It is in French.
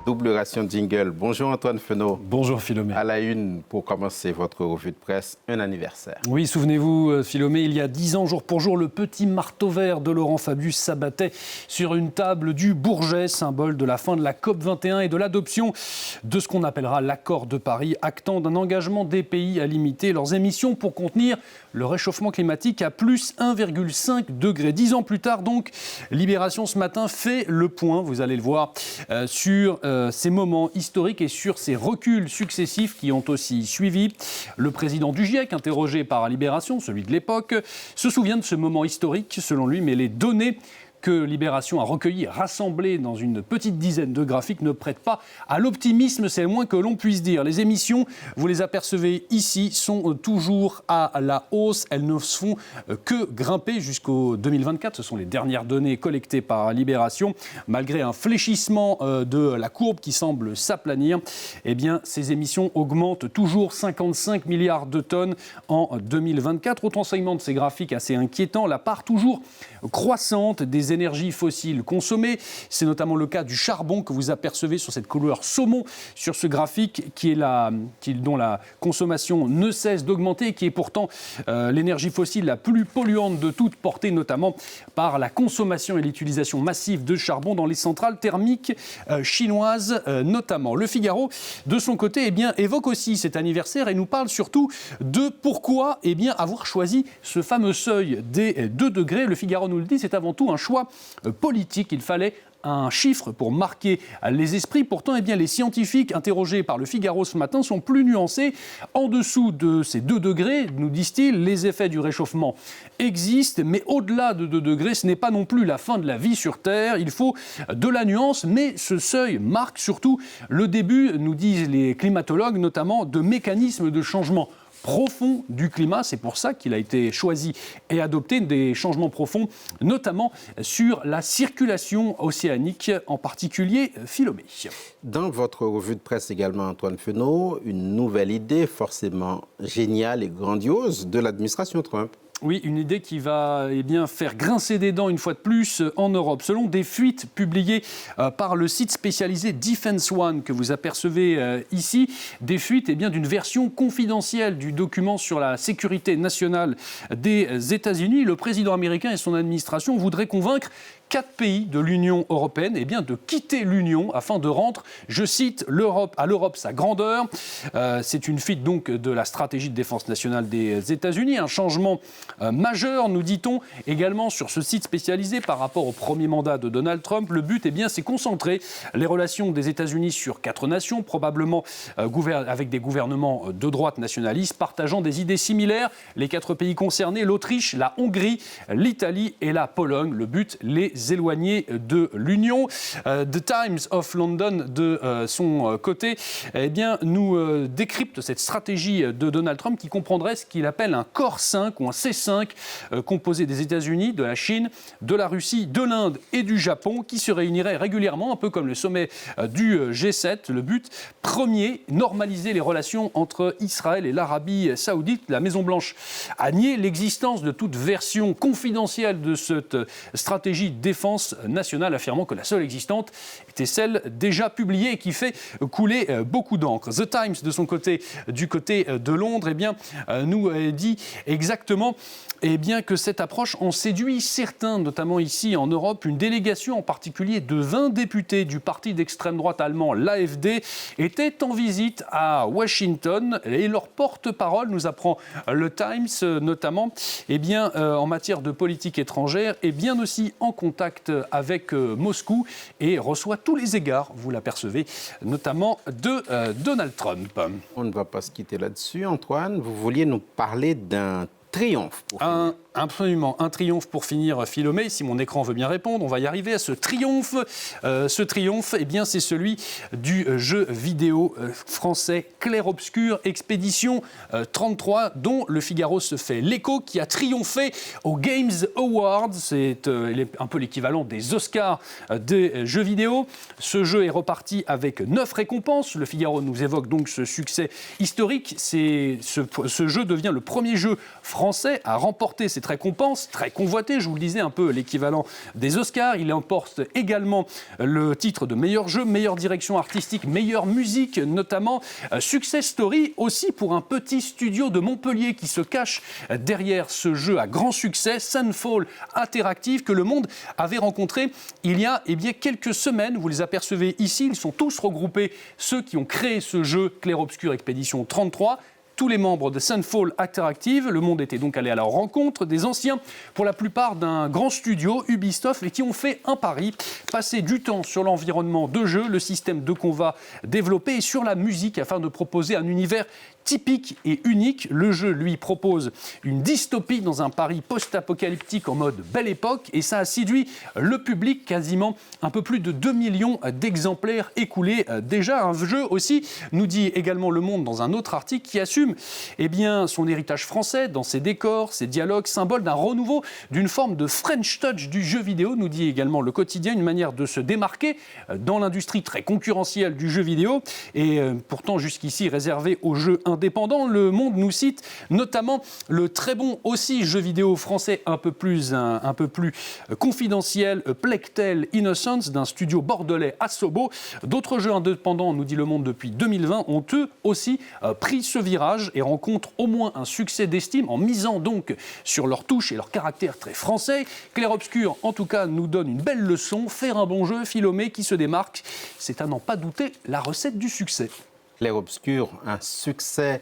Double ration jingle. Bonjour Antoine Fenault. Bonjour Philomé. À la une, pour commencer votre revue de presse, un anniversaire. Oui, souvenez-vous Philomé, il y a 10 ans, jour pour jour, le petit marteau vert de Laurent Fabius s'abattait sur une table du Bourget, symbole de la fin de la COP21 et de l'adoption de ce qu'on appellera l'accord de Paris, actant d'un engagement des pays à limiter leurs émissions pour contenir le réchauffement climatique à plus 1,5 degré. 10 ans plus tard, donc, Libération ce matin fait le point, vous allez le voir, sur ces moments historiques et sur ces reculs successifs qui ont aussi suivi. Le président du GIEC, interrogé par Libération, celui de l'époque, se souvient de ce moment historique, selon lui, mais les données que Libération a recueillies, rassemblées dans une petite dizaine de graphiques, ne prêtent pas à l'optimisme, c'est le moins que l'on puisse dire. Les émissions, vous les apercevez ici, sont toujours à la hausse. Elles ne se font que grimper jusqu'au 2024. Ce sont les dernières données collectées par Libération. Malgré un fléchissement de la courbe qui semble s'aplanir, eh bien, ces émissions augmentent toujours 55 milliards de tonnes en 2024. Autre enseignement de ces graphiques assez inquiétant, la part toujours croissante des énergies fossiles consommées. C'est notamment le cas du charbon que vous apercevez sur cette couleur saumon sur ce graphique dont la consommation ne cesse d'augmenter et qui est pourtant l'énergie fossile la plus polluante de toutes, portée notamment par la consommation et l'utilisation massive de charbon dans les centrales thermiques chinoises notamment. Le Figaro, de son côté, évoque aussi cet anniversaire et nous parle surtout de pourquoi avoir choisi ce fameux seuil des 2 degrés. Le Figaro nous le dit, c'est avant tout un choix politique. Il fallait un chiffre pour marquer les esprits. Pourtant, les scientifiques interrogés par le Figaro ce matin sont plus nuancés. En dessous de ces 2 degrés, nous disent-ils, les effets du réchauffement existent, mais au-delà de 2 degrés, ce n'est pas non plus la fin de la vie sur Terre. Il faut de la nuance, mais ce seuil marque surtout le début, nous disent les climatologues, notamment de mécanismes de changement profond du climat. C'est pour ça qu'il a été choisi et adopté des changements profonds, notamment sur la circulation océanique, en particulier Philomé. Dans votre revue de presse également, Antoine Fenault, une nouvelle idée forcément géniale et grandiose de l'administration Trump. Oui, une idée qui va faire grincer des dents une fois de plus en Europe. Selon des fuites publiées par le site spécialisé Defense One que vous apercevez ici, des fuites d'une version confidentielle du document sur la sécurité nationale des États-Unis. Le président américain et son administration voudraient convaincre 4 pays de l'Union européenne de quitter l'Union afin de rendre, je cite, à l'Europe sa grandeur. C'est une fuite donc de la stratégie de défense nationale des États-Unis, un changement majeur, nous dit-on, également sur ce site spécialisé par rapport au premier mandat de Donald Trump. Le but, c'est concentrer les relations des États-Unis sur 4 nations, probablement avec des gouvernements de droite nationalistes, partageant des idées similaires. Les 4 pays concernés, l'Autriche, la Hongrie, l'Italie et la Pologne. Le but, les éloignés de l'Union. The Times of London, de son côté, nous décrypte cette stratégie de Donald Trump qui comprendrait ce qu'il appelle un Core 5 ou un C5 composé des États-Unis, de la Chine, de la Russie, de l'Inde et du Japon qui se réunirait régulièrement, un peu comme le sommet du G7. Le but premier, normaliser les relations entre Israël et l'Arabie saoudite. La Maison-Blanche a nié l'existence de toute version confidentielle de cette stratégie de défense nationale, affirmant que la seule existante était celle déjà publiée et qui fait couler beaucoup d'encre. The Times, de son côté, du côté de Londres, nous dit exactement que cette approche en séduit certains, notamment ici en Europe. Une délégation en particulier de 20 députés du parti d'extrême droite allemand, l'AfD, était en visite à Washington et leur porte-parole, nous apprend le Times notamment, en matière de politique étrangère, est bien aussi en contact avec Moscou et reçoit tous les égards, vous l'apercevez, notamment de Donald Trump. On ne va pas se quitter là-dessus, Antoine. Vous vouliez nous parler d'un triomphe pour finir. Absolument, un triomphe pour finir, Philomé. Si mon écran veut bien répondre, on va y arriver à ce triomphe. Ce triomphe, c'est celui du jeu vidéo français Clair-Obscur Expédition 33, dont le Figaro se fait l'écho, qui a triomphé aux Games Awards. C'est un peu l'équivalent des Oscars des jeux vidéo. Ce jeu est reparti avec 9 récompenses. Le Figaro nous évoque donc ce succès historique. Ce jeu devient le premier jeu français à remporter cette cette récompense, très convoitée, je vous le disais, un peu l'équivalent des Oscars. Il emporte également le titre de meilleur jeu, meilleure direction artistique, meilleure musique, notamment Success Story, aussi pour un petit studio de Montpellier qui se cache derrière ce jeu à grand succès, Sunfall Interactive, que le monde avait rencontré il y a quelques semaines. Vous les apercevez ici, ils sont tous regroupés, ceux qui ont créé ce jeu Clair-Obscur Expédition 33. Tous les membres de Sunfall Interactive. Le monde était donc allé à la rencontre des anciens, pour la plupart d'un grand studio, Ubisoft, et qui ont fait un pari, passer du temps sur l'environnement de jeu, le système de combat développé et sur la musique afin de proposer un univers typique et unique. Le jeu, lui, propose une dystopie dans un Paris post-apocalyptique en mode Belle Époque, et ça a séduit le public, quasiment un peu plus de 2 millions d'exemplaires écoulés déjà. Un jeu aussi, nous dit également Le Monde dans un autre article, qui assume son héritage français dans ses décors, ses dialogues, symbole d'un renouveau, d'une forme de French touch du jeu vidéo, nous dit également Le Quotidien, une manière de se démarquer dans l'industrie très concurrentielle du jeu vidéo, et pourtant jusqu'ici réservée aux jeux indépendants. Le Monde nous cite notamment le très bon aussi jeu vidéo français un peu plus confidentiel, Plectel Innocence, d'un studio bordelais Asobo. D'autres jeux indépendants, nous dit Le Monde, depuis 2020, ont eux aussi pris ce virage et rencontrent au moins un succès d'estime en misant donc sur leur touche et leur caractère très français. Clair-Obscur, en tout cas, nous donne une belle leçon. Faire un bon jeu, Philomé, qui se démarque, c'est à n'en pas douter la recette du succès. Clair-Obscur, un succès